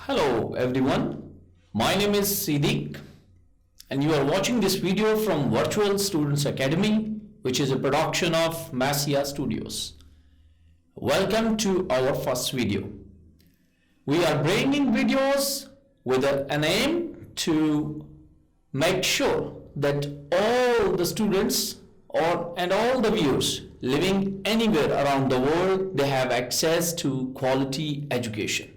Hello everyone, my name is Siddiq and you are watching this video from Virtual Students Academy, which is a production of Massia Studios. Welcome to our first video. We are bringing videos with an aim to make sure that all the students and all the viewers living anywhere around the world, they have access to quality education.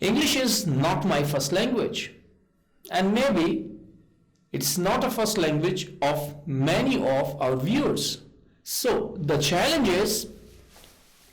English is not my first language, and maybe it's not a first language of many of our viewers. So the challenge is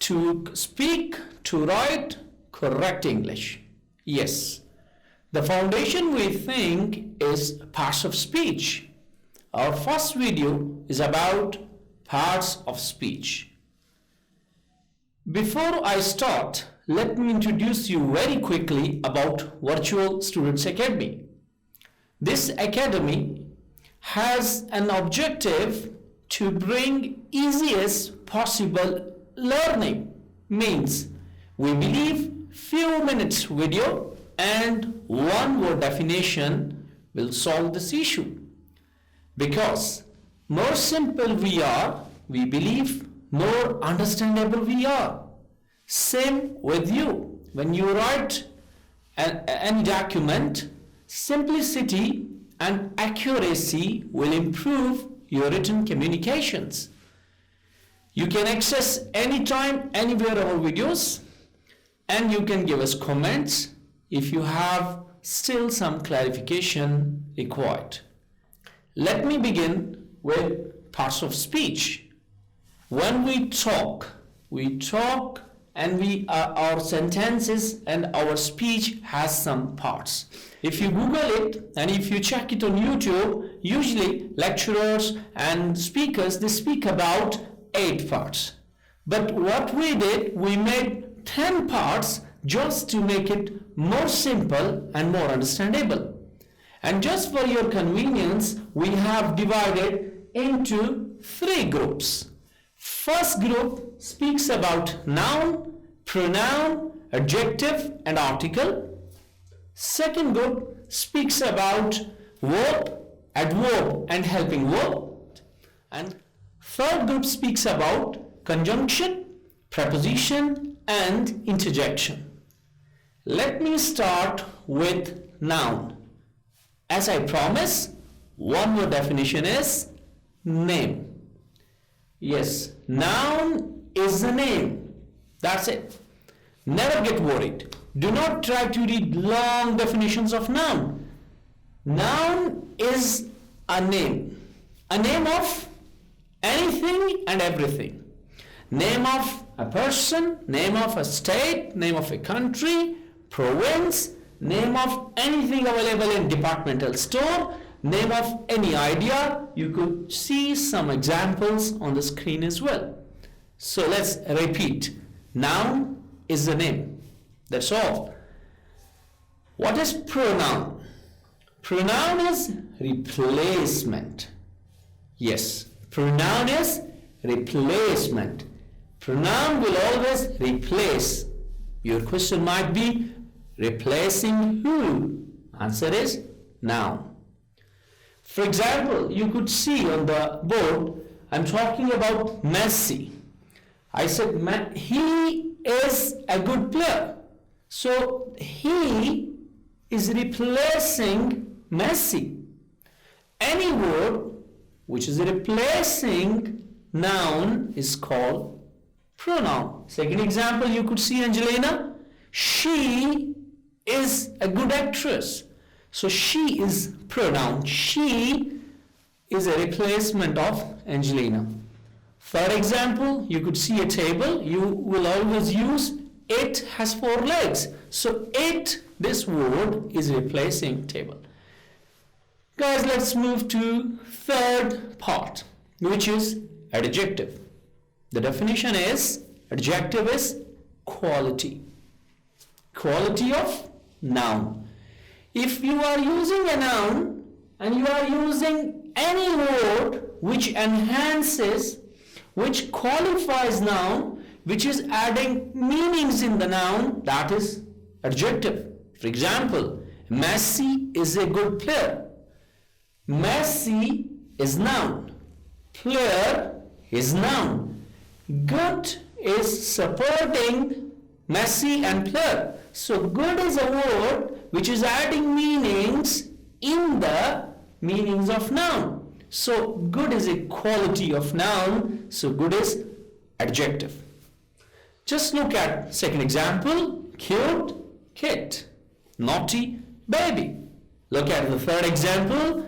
to speak, to write correct English. Yes, the foundation we think is parts of speech. Our first video is about parts of speech. Before I start, let me introduce you very quickly about Virtual Students Academy. This academy has an objective to bring easiest possible learning. Means we believe few minutes video and one word definition will solve this issue. Because more simple we are, we believe more understandable we are. Same with you. When you write any document, simplicity and accuracy will improve your written communications. You can access anytime, anywhere our videos, and you can give us comments if you have still some clarification required. Let me begin with parts of speech. When we talk and our sentences and our speech has some parts. If you Google it and if you check it on YouTube, usually lecturers and speakers, they speak about 8 parts. But what we did, we made 10 parts just to make it more simple and more understandable. And just for your convenience, we have divided into 3 groups. First group speaks about noun, pronoun, adjective and article. Second group speaks about verb, adverb and helping verb. And third group speaks about conjunction, preposition and interjection. Let me start with noun. As I promise, one word definition is name. Yes, noun is a name. That's it. Never get worried. Do not try to read long definitions of noun. Noun is a name of anything and everything. Name of a person, name of a state, name of a country, province, name of anything available in departmental store, name of any idea. You could see some examples on the screen as well. So let's repeat. Noun is a name. That's all. What is pronoun? Pronoun is replacement. Yes, pronoun is replacement. Pronoun will always replace. Your question might be, replacing who? Answer is noun. For example, you could see on the board, I'm talking about Messi. I said he is a good player. So he is replacing Messi. Any word which is replacing noun is called pronoun. Second example, you could see Angelina. She is a good actress. So she is pronoun. She is a replacement of Angelina. For example, you could see a table. You will always use it has 4 legs. So it, this word, is replacing table. Guys, let's move to third part, which is adjective. The definition is, adjective is quality. Quality of noun. If you are using a noun and you are using any word which enhances, which qualifies noun, which is adding meanings in the noun, that is adjective. For example, Messi is a good player. Messi is noun. Player is noun. Good is supporting Messi and player. So good is a word which is adding meanings in the meanings of noun. So good is a quality of noun. So good is adjective. Just look at second example. Cute, kid. Naughty, baby. Look at the third example.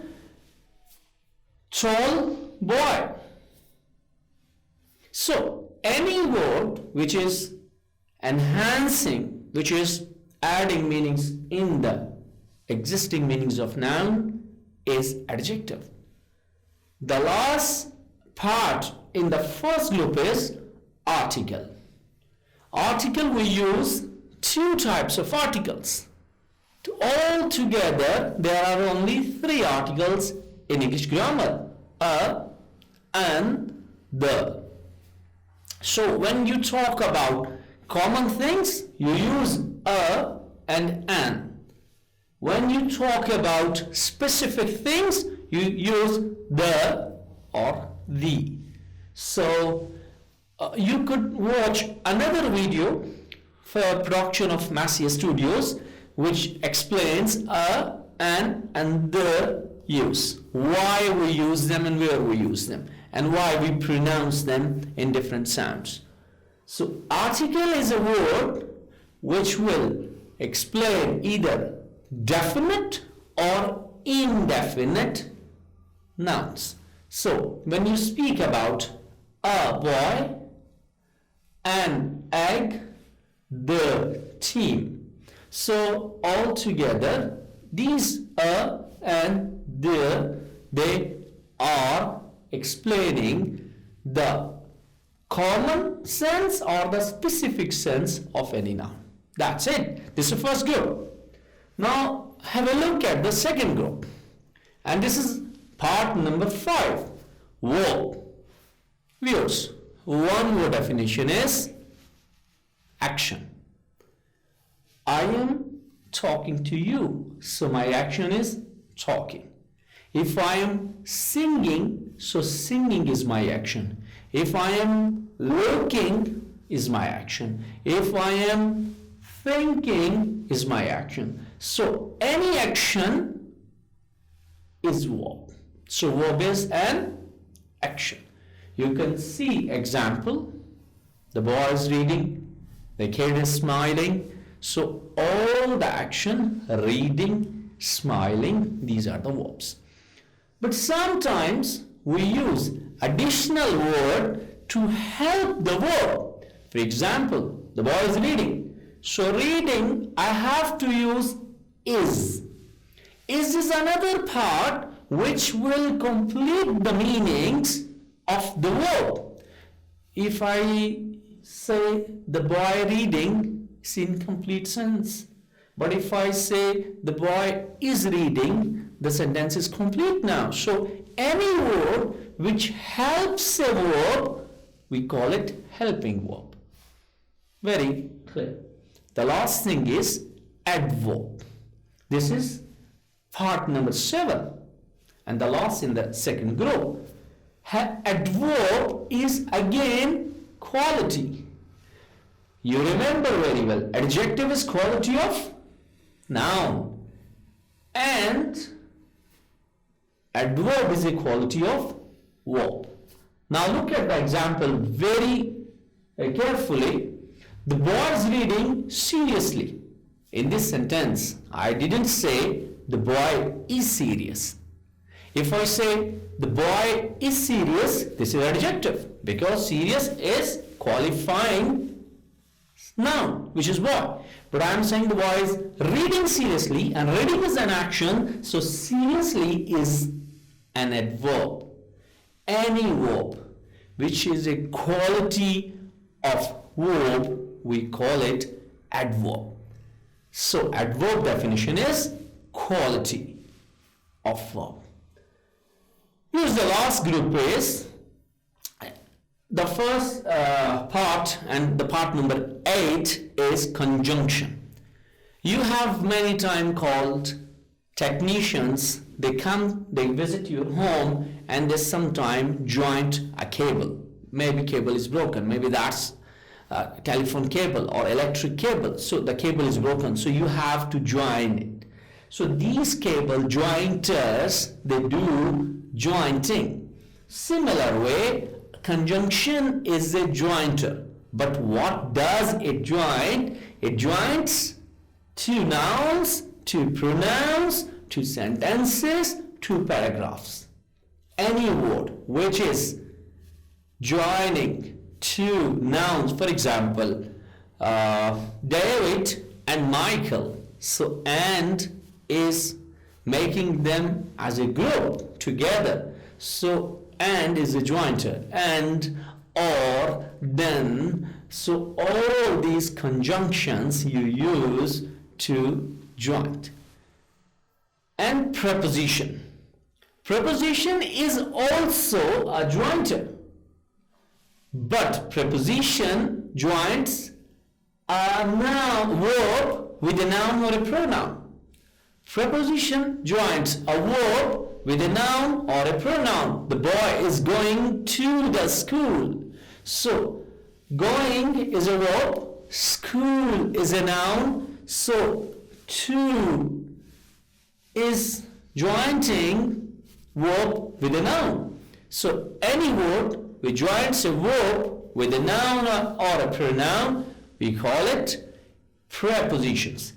Tall, boy. So any word which is enhancing, which is adding meanings in the existing meanings of noun is adjective. The last part in the first group is article. Article, we use two types of articles. All together there are only three articles in English grammar: a, and, the. So when you talk about common things, you use a and an. When you talk about specific things, you use the or the. So you could watch another video for production of Massier Studios which explains a, an, and the use. Why we use them and where we use them, and why we pronounce them in different sounds. So article is a word which will explain either definite or indefinite nouns. So when you speak about a boy, an egg, the team. So all together these a and the, they are explaining the common sense or the specific sense of any noun. That's it. This is the first group. Now have a look at the second group, and this is part number 5, verb. Viewers, one word definition is action. I am talking to you, so my action is talking. If I am singing, so singing is my action. If I am looking, is my action. If I am thinking, is my action. So any action is verb. So verb is an action. You can see example. The boy is reading, the kid is smiling. So all the action, reading, smiling, these are the verbs. But sometimes we use additional word to help the verb. For example, the boy is reading. So reading, I have to use is. Is another part which will complete the meanings of the verb. If I say the boy reading, it's in complete sense. But if I say the boy is reading, the sentence is complete now. So any word which helps a verb, we call it helping verb. Very clear. The last thing is adverb. This is part number 7 and the last in the second group. Adverb is again quality. You remember very well, adjective is quality of noun and adverb is a quality of verb. Now look at the example very carefully. The boy is reading seriously. In this sentence, I didn't say the boy is serious. If I say the boy is serious, this is adjective because serious is qualifying noun, which is boy. But I am saying the boy is reading seriously, and reading is an action, so seriously is an adverb. Any verb which is a quality of verb, we call it adverb. So adverb definition is quality of verb. Here's the last group is the first part, and the part number 8 is conjunction. You have many time called technicians. They come, they visit your home, and they sometime joint a cable. Maybe cable is broken. Maybe that's telephone cable or electric cable. So the cable is broken. So you have to join it. So these cable jointers, they do jointing. Similar way, conjunction is a jointer. But what does it join? It joins two nouns, two pronouns, two sentences, two paragraphs. Any word which is joining two nouns, for example, David and Michael. So and is making them as a group together. So and is a jointer, and or then. So all these conjunctions you use to joint. And preposition. Preposition is also a jointer, but preposition joins a noun verb with a noun or a pronoun. Preposition joins a verb with a noun or a pronoun. The boy is going to the school. So going is a verb, school is a noun. So to is jointing verb with a noun. So any word which joins a verb with a noun or a pronoun, we call it prepositions.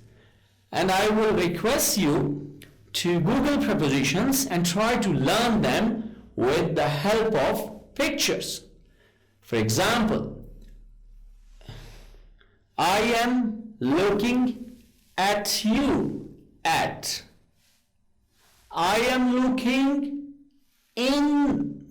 And I will request you to Google prepositions and try to learn them with the help of pictures. For example, I am looking at you. At. I am looking in.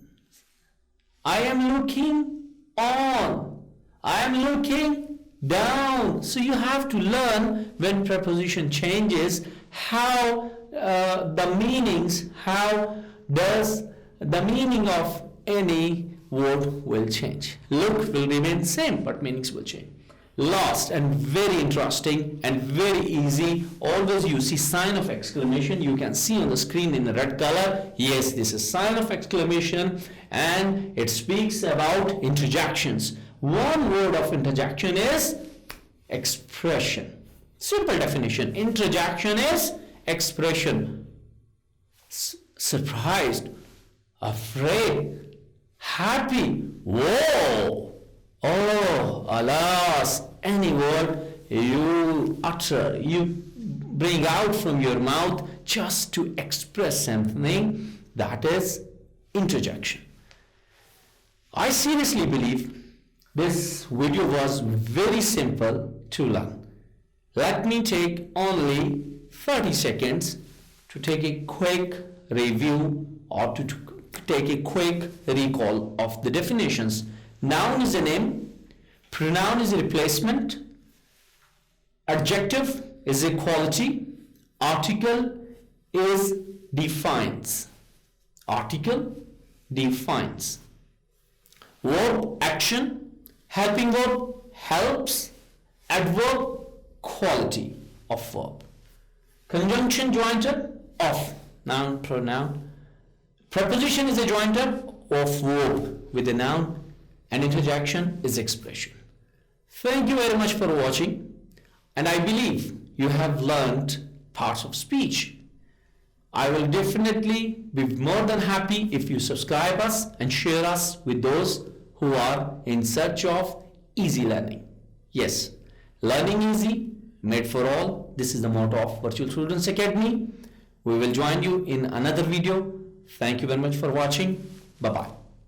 I am looking on. I am looking down. So you have to learn when preposition changes how the meanings, how does the meaning of any word will change. Look will remain same, but meanings will change. Last and very interesting and very easy, always you see sign of exclamation. You can see on the screen in the red color. Yes, this is sign of exclamation, and it speaks about interjections. One word of interjection is expression. Simple definition. Interjection is expression. Surprised, afraid, happy, whoa, oh, alas. Any word you utter, you bring out from your mouth just to express something, that is interjection. I seriously believe this video was very simple to learn. Let me take only 30 seconds to take a quick review or to take a quick recall of the definitions. Noun is a name, pronoun is a replacement, adjective is a quality, article is defines. Article defines. Verb action, helping verb helps, adverb quality of verb. Conjunction jointer of noun pronoun. Preposition is a jointer of verb with a noun, and interjection is expression. Thank you very much for watching, and I believe you have learned parts of speech. I will definitely be more than happy if you subscribe us and share us with those who are in search of easy learning. Yes, learning easy, made for all. This is the motto of Virtual Students Academy. We will join you in another video. Thank you very much for watching. Bye-bye.